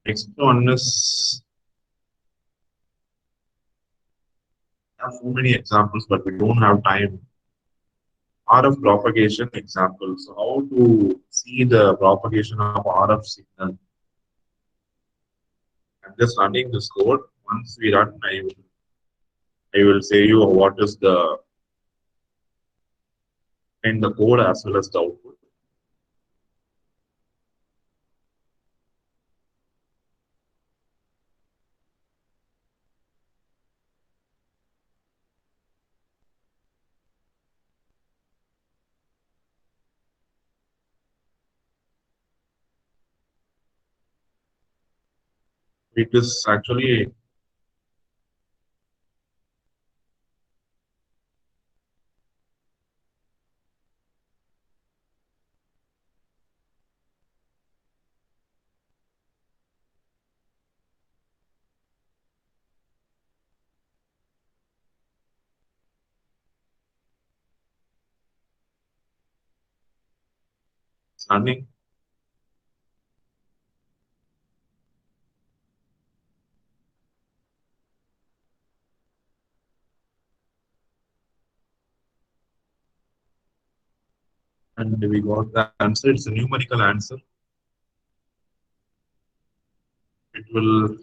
Next one is, I have so many examples, but we don't have time. RF propagation examples. So how to see the propagation of RF signal. I'm just running this code. Once we run, I will say you what is the in the code as well as the output. It is actually running. And we got the answer. It's a numerical answer. It will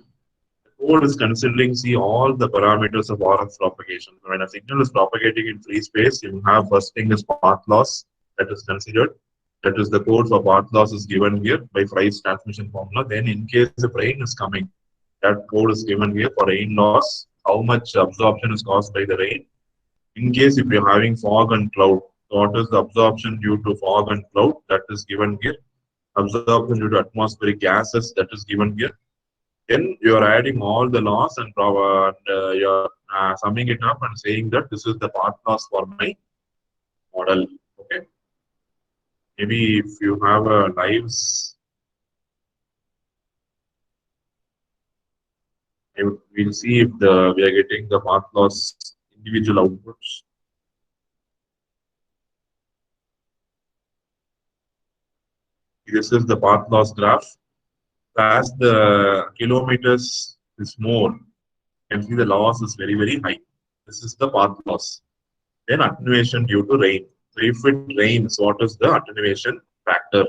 code is considering see all the parameters of RF propagation. When a signal is propagating in free space, you have first thing is path loss that is considered. That is the code for path loss is given here by Fry's transmission formula. Then in case the rain is coming, that code is given here for rain loss, how much absorption is caused by the rain. In case if you're having fog and cloud, so what is the absorption due to fog and cloud, that is given here. Absorption due to atmospheric gases, that is given here. Then you are adding all the loss and you're summing it up and saying that this is the path loss for my model. Okay. Maybe if you have a lives, we'll see if we are getting the path loss individual outputs. This is the path loss graph. As the kilometers is more, you can see the loss is very, very high. This is the path loss. Then attenuation due to rain. So if it rains, what is the attenuation factor? You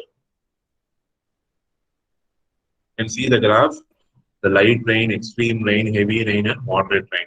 can see the graph, the light rain, extreme rain, heavy rain, and moderate rain.